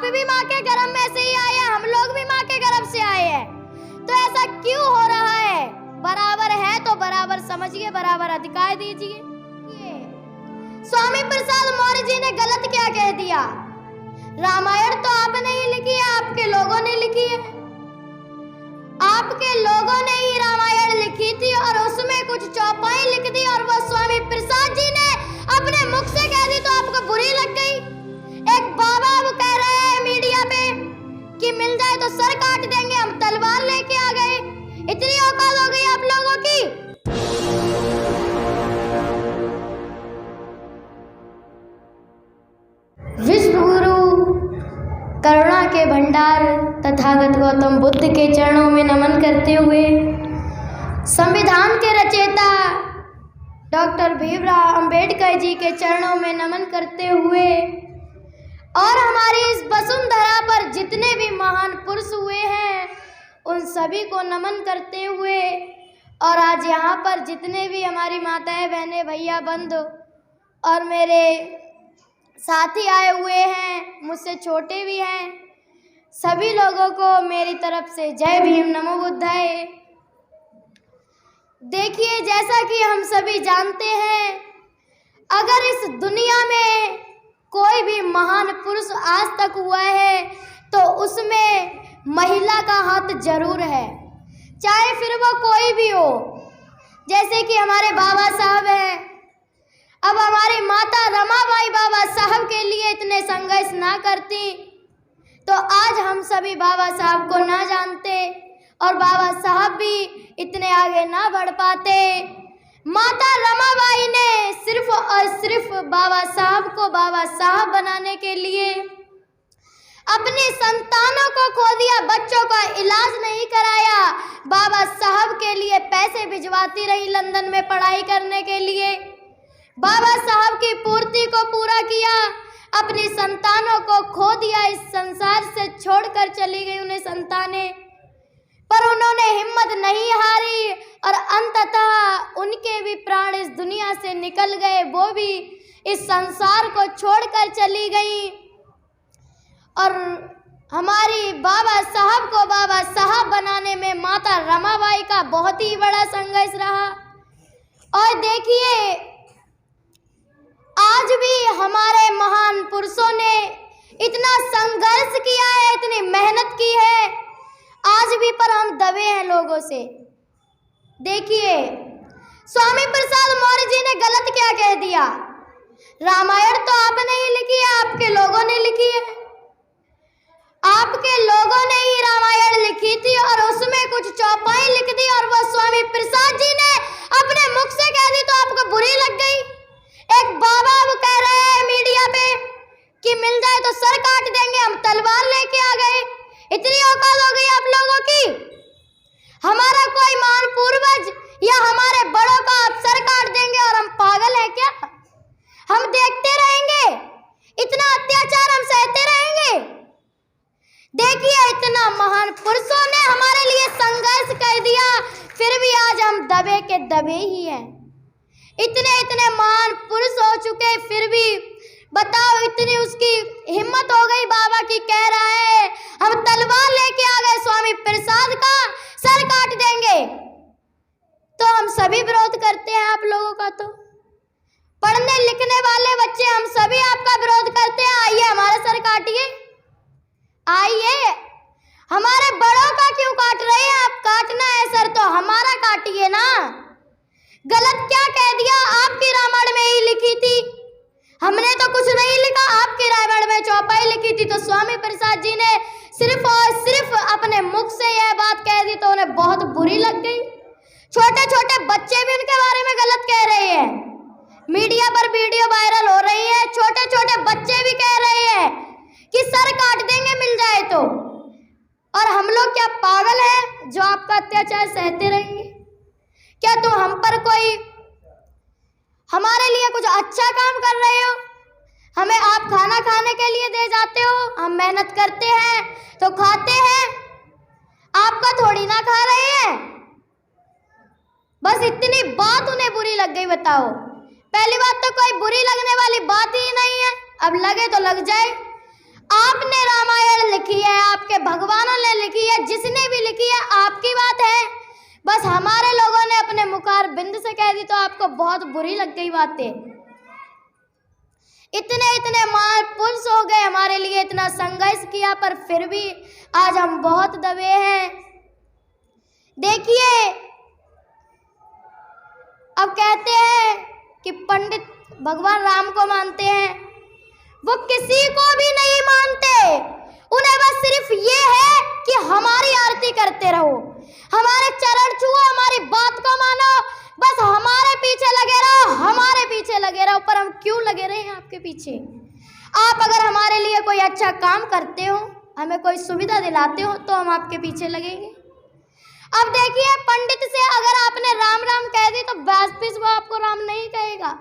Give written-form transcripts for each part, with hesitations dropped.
आप भी माँ के गर्भ में से ही आए हैं, हम लोग भी माँ के गर्भ से आए हैं। तो ऐसा क्यों हो रहा है? बराबर है तो बराबर समझिए, बराबर अधिकार दीजिए। स्वामी प्रसाद मौर्य जी ने गलत क्या कह दिया? रामायण तो आपने ही लिखी है, आपके लोगों ने लिखी है। आपके लोगों ने ही रामायण लिखी थी और उसमें कुछ चौपाई लिख दी और वो स्वामी प्रसाद जी ने अपने मुख से कह दी तो आपको बुरी लग गई। एक बाबा अब कह रहे हैं मीडिया पे कि मिल जाए तो सर काट देंगे, हम तलवार लेके आ गए। इतनी औकात हो गई आप लोगों की। विश्व गुरु करुणा के भंडार तथागत गौतम बुद्ध के चरणों में नमन करते हुए, संविधान के रचयिता डॉक्टर भीमराव अंबेडकर जी के चरणों में नमन करते हुए और हमारी इस वसुंधरा पर जितने भी महान पुरुष हुए हैं उन सभी को नमन करते हुए, और आज यहाँ पर जितने भी हमारी माताएं, बहनें, भैया, बंधु और मेरे साथी आए हुए हैं, मुझसे छोटे भी हैं, सभी लोगों को मेरी तरफ से जय भीम, नमो बुद्धाय। देखिए, जैसा कि हम सभी जानते हैं, अगर इस दुनिया में कोई भी महान पुरुष आज तक हुआ है तो उसमें महिला का हाथ जरूर है, चाहे फिर वो कोई भी हो। जैसे कि हमारे बाबा साहब हैं, अब हमारी माता रमाबाई बाबा साहब के लिए इतने संघर्ष ना करती तो आज हम सभी बाबा साहब को ना जानते और बाबा साहब भी इतने आगे ना बढ़ पाते। माता रमाबाई ने सिर्फ और सिर्फ बाबा साहब को बाबा साहब बनाने के लिए अपनी संतानों को खो दिया, बच्चों का इलाज नहीं कराया, बाबा साहब के लिए पैसे भिजवाती रही लंदन में पढ़ाई करने के लिए। बाबा साहब की पूर्ति को पूरा किया, अपनी संतानों को खो दिया, इस संसार से छोड़कर चली गई उन्हें संतानें, पर उन्होंने हिम्मत नहीं हारी और अंततः उनके भी प्राण इस दुनिया से निकल गए, वो भी इस संसार को छोड़कर चली गई। और हमारी बाबा साहब को बाबा साहब बनाने में माता रमाबाई का बहुत ही बड़ा संघर्ष रहा। और देखिए, आज भी हमारे महान पुरुषों ने इतना संघर्ष किया है, इतनी मेहनत की है, आज भी पर हम दबे हैं लोगों से। देखिए, स्वामी प्रसाद मौर्य जी ने गलत क्या कह दिया? रामायण तो आपने ही लिखी है, आपके लोगों ने लिखी है। आपके लोगों ने ही रामायण लिखी थी और उसमें कुछ चौपाई लिख दी और वो स्वामी प्रसाद जी ने अपने मुख से कह दी तो आपको बुरी लग गई। एक बाबा अब कह रहे हैं मीडिया पे कि मिल जाए तो सर काट देंगे, हम तलवार लेके आ गए। इतनी औकात हो गई आप लोगों की। हमारा कोई महान पूर्वज या हमारे बड़ों का आप सर काट देंगे और हम पागल हैं क्या? हम देखते रहेंगे? इतना अत्याचार हम सहते रहेंगे? देखिए, इतना महान पुरुषों ने हमारे लिए संघर्ष कर दिया, फिर भी आज हम दबे के दबे ही हैं। इतने इतने महान पुरुष हो चुके, फिर भी बताओ इतनी उसकी हिम्मत हो गई बाबा की, कह रहा है हम तलवार लेके आ गए, स्वामी प्रसाद का सर काट देंगे। तो हम सभी विरोध करते हैं आप लोगों का। तो पढ़ने लिखने वाले बच्चे हम सभी आपका विरोध करते हैं। आइए हमारा सर काटिए, आइए। हमारे बड़ों का क्यों काट रहे हैं आप? काटना है सर तो हमारा काटिए ना। गलत क्या कह दिया? आपकी रामायण में ही लिखी थी, हमने तो कुछ नहीं लिखा। आपके रामायण में चौपाई लिखी थी तो स्वामी प्रसाद जी ने सिर्फ और सिर्फ अपने मुख से यह बात कह दी तो उन्हें बहुत बुरी लग गई। छोटे छोटे बच्चे भी उनके बारे में गलत कह रहे हैं, मीडिया पर वीडियो वायरल हो रही है, छोटे छोटे बच्चे भी कह रहे हैं कि सर काट देंगे मिल जाए तो। और हम लोग क्या पागल हैं जो आपका अत्याचार सहते रहेंगे? क्या तुम हम पर कोई हमारे लिए कुछ अच्छा काम कर रहे हो? हमें आप खाना खाने के लिए दे जाते हो, हम मेहनत करते हैं तो खाते हैं, आपका थोड़ी ना खा रहे हैं। बस इतनी बात उन्हें बुरी लग गई। बताओ, पहली बात तो कोई बुरी लगने वाली बात ही नहीं है, अब लगे तो लग जाए। आपने रामायण भगवानों ने लिखी है, जिसने भी लिखी है आपकी बात है। बस हमारे लोगों ने अपने मुखार बिंद से कह दी तो आपको बहुत बुरी लग गई बातें। इतने महापुरुष हो गए, हमारे लिए इतना संघर्ष किया, पर फिर भी आज हम बहुत दबे हैं। देखिए, अब कहते हैं कि पंडित भगवान राम को मानते हैं, वो किसी को भी नहीं मानते। उन्हें बस सिर्फ ये है कि हमारी आरती करते रहो, हमारे चरण छुओ, हमारी बात को मानो, बस हमारे पीछे लगे रहो, हमारे पीछे लगे रहो। पर हम क्यों लगे रहे हैं आपके पीछे? आप अगर हमारे लिए कोई अच्छा काम करते हो, हमें कोई सुविधा दिलाते हो, तो हम आपके पीछे लगेंगे। अब देखिए, पंडित से अगर आपने राम राम कह दी तो वापस वो आपको राम नहीं कहेगा,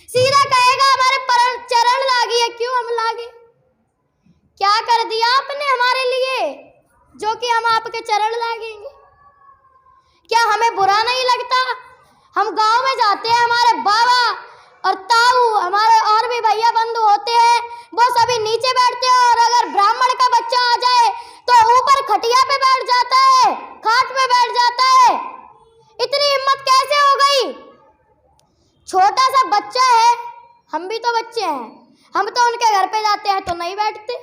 सीधा कहेगा हमारे चरण लागी है। क्यों हम लागे? क्या कर दिया आपने हमारे लिए जो कि हम आपके चरण लागेंगे? क्या हमें बुरा नहीं लगता? हम गांव में जाते हैं, हमारे बाबा और ताऊ, हमारे और भी भैया बंधु होते हैं, वो सभी नीचे बैठते हैं, और अगर ब्राह्मण का बच्चा आ जाए तो ऊपर खटिया पे बैठ जाता है, खाट पे बैठ जाता है। इतनी हिम्मत कैसे हो गई? छोटा सा बच्चा है, हम भी तो बच्चे हैं, हम तो उनके घर पे जाते हैं तो नहीं बैठते,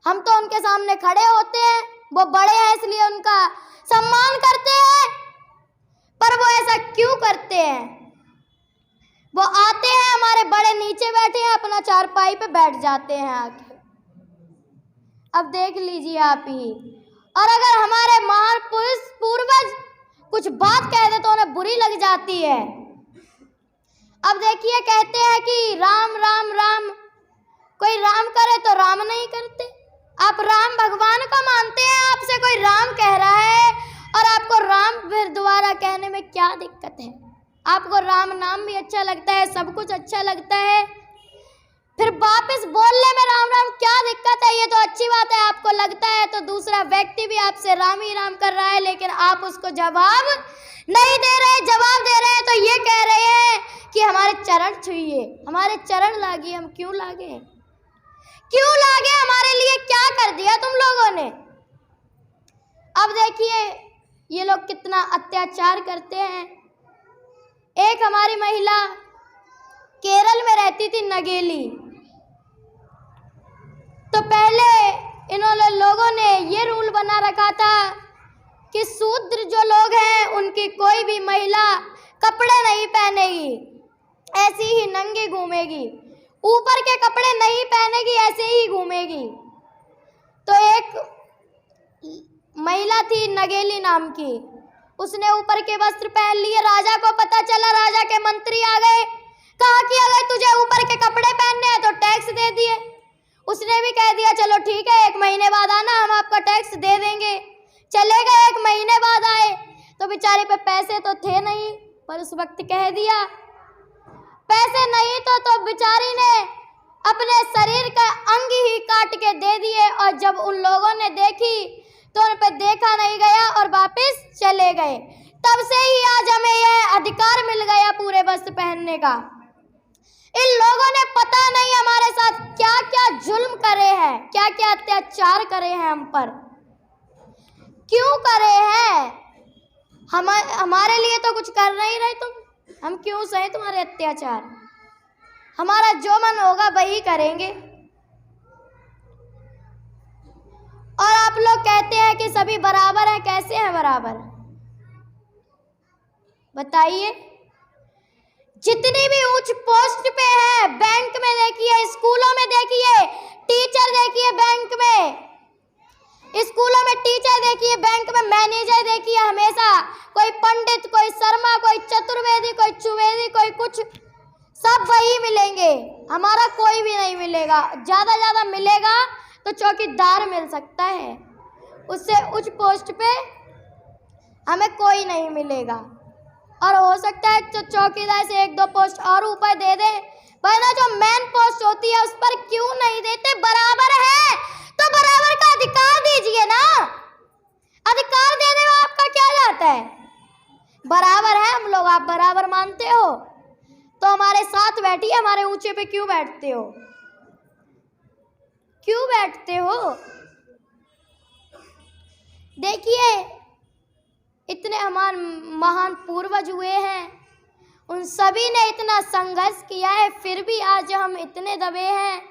हम तो उनके सामने खड़े होते हैं, वो बड़े हैं इसलिए उनका सम्मान करते हैं। पर वो ऐसा क्यों करते हैं? वो आते हैं, हमारे बड़े नीचे बैठे हैं, अपना चारपाई पे बैठ जाते हैं आके। अब देख लीजिए आप ही। और अगर हमारे महापुरुष पूर्वज कुछ बात कह दे तो उन्हें बुरी लग जाती है। अब देखिए, कहते हैं कि राम राम राम, कोई राम करे तो राम नहीं करते। आप राम भगवान को मानते हैं, आपसे कोई राम कह रहा है और आपको राम फिर दोबारा कहने में क्या दिक्कत है? आपको राम नाम भी अच्छा लगता है, सब कुछ अच्छा लगता है, फिर वापस बोलने में राम राम क्या दिक्कत है? ये तो अच्छी बात है, आपको लगता है तो दूसरा व्यक्ति भी आपसे राम ही राम कर रहा है, लेकिन आप उसको जवाब नहीं दे रहे। जवाब दे रहे हैं तो ये कह रहे हैं कि हमारे चरण छुइए, हमारे चरण लागिए। हम क्यों लागे? क्यों लागे? हमारे लिए क्या कर दिया तुम लोगों ने? अब देखिए, ये लोग कितना अत्याचार करते हैं। एक हमारी महिला केरल में रहती थी, नगेली, तो पहले इन्होंने लोगों ने ये रूल बना रखा था कि शूद्र जो लोग हैं उनकी कोई भी महिला कपड़े नहीं पहनेगी, ऐसी ही नंगी घूमेगी, ऊपर के कपड़े नहीं पहनेगी, ऐसे ही घूमेगी। तो एक महिला थी नगेली नाम की, उसने ऊपर के वस्त्र पहन लिए। राजा को पता चला, राजा के मंत्री आ गए, कहा कि अगर तुझे ऊपर के कपड़े पहनने हैं तो टैक्स दे दिए। उसने भी कह दिया चलो ठीक है, 1 महीने बाद आना, हम आपका टैक्स दे देंगे। चले गए, 1 महीने बाद आए तो बेचारे पे पैसे तो थे नहीं, पर उस वक्त कह दिया पैसे नहीं तो बेचारी ने अपने शरीर का अंग ही काट के दे दिए। और जब उन लोगों ने देखी तो उन पे देखा नहीं गया और वापस चले गए। तब से ही आज हमें यह अधिकार मिल गया पूरे वस्त्र पहनने का। इन लोगों ने पता नहीं हमारे साथ क्या क्या जुल्म करे हैं, क्या क्या अत्याचार करे हैं हम पर, क्यों करे हैं? हमारे लिए तो कुछ कर नहीं रहे तुम, हम क्यों सहे तुम्हारे अत्याचार? हमारा जो मन होगा वही करेंगे। और आप लोग कहते हैं कि सभी बराबर हैं, कैसे हैं बराबर? बताइए। जितनी भी उच्च पोस्ट पे है, बैंक में देखिए, स्कूलों में देखिए, टीचर देखिए, बैंक में, स्कूलों में टीचर देखिए, बैंक में मैनेजर देखिए, हमेशा कोई पंडित, कोई शर्मा, कोई चतुर्वेदी, कोई चुवेदी, कोई कुछ, सब वही मिलेंगे। हमारा कोई भी नहीं मिलेगा। ज़्यादा मिलेगा तो चौकीदार मिल सकता है, उससे उच्च पोस्ट पे हमें कोई नहीं मिलेगा। और हो सकता है तो चौकीदार से 1-2 पोस्ट और ऊपर दे दे, वरना जो मेन पोस्ट होती है उस पर क्यों नहीं देते? बराबर है तो बराबर का अधिकार दीजिए ना। अधिकार देने में आपका क्या जाता है? बराबर है हम लोग, आप बराबर मानते हो तो हमारे साथ बैठिए। हमारे ऊंचे पे क्यों बैठते हो? क्यों बैठते हो? देखिए, इतने हमारे महान पूर्वज हुए हैं, उन सभी ने इतना संघर्ष किया है, फिर भी आज हम इतने दबे हैं।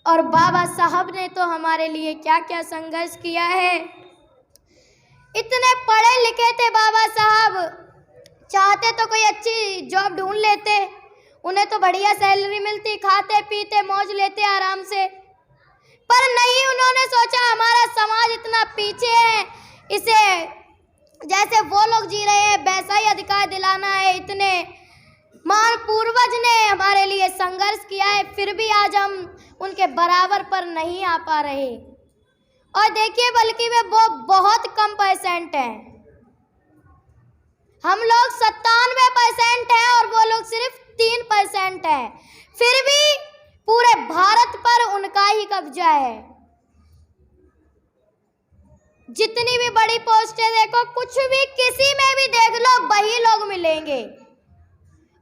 और बाबा साहब ने तो हमारे लिए क्या क्या संघर्ष किया है। इतने पढ़े लिखे थे बाबा साहब, चाहते तो कोई अच्छी जॉब ढूंढ लेते, उन्हें तो बढ़िया सैलरी मिलती, खाते पीते मौज लेते आराम से। पर नहीं, उन्होंने सोचा हमारा समाज इतना पीछे है, इसे जैसे वो लोग जी रहे हैं वैसा ही अधिकार दिलाना है। इतने महान पूर्वज ने हमारे लिए संघर्ष किया है, फिर भी आज हम उनके बराबर पर नहीं आ पा रहे। और देखिए, बल्कि वे वो बहुत कम परसेंट हैं। हम लोग 97% हैं और वो लोग सिर्फ 3% हैं। फिर भी पूरे भारत पर उनका ही कब्जा है। जितनी भी बड़ी पोस्टें देखो, कुछ भी किसी में भी देख लो, वही लोग मिलेंगे।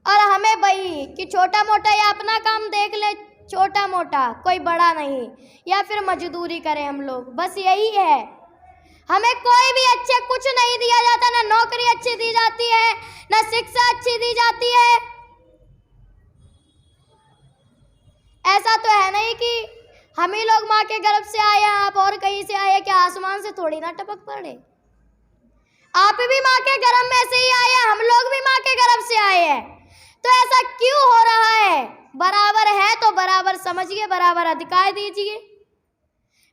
और हमें वही कि छोटा मोटा या अपना काम देख ले, छोटा मोटा, कोई बड़ा नहीं, या फिर मजदूरी करें हम लोग, बस यही है। हमें कोई भी अच्छे कुछ नहीं दिया जाता, ना नौकरी अच्छी दी जाती है, ना शिक्षा अच्छी दी जाती है। ऐसा तो है नहीं कि हम ही लोग माँ के गर्भ से आए, आप और कहीं से आए, क्या आसमान से थोड़ी ना टपक पड़े। आप भी माँ के गर्भ में से ही आए, हम लोग भी माँ के गर्भ से आए हैं। तो ऐसा क्यों हो रहा है? बराबर है तो बराबर समझिए, बराबर अधिकार दीजिए,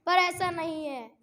पर ऐसा नहीं है।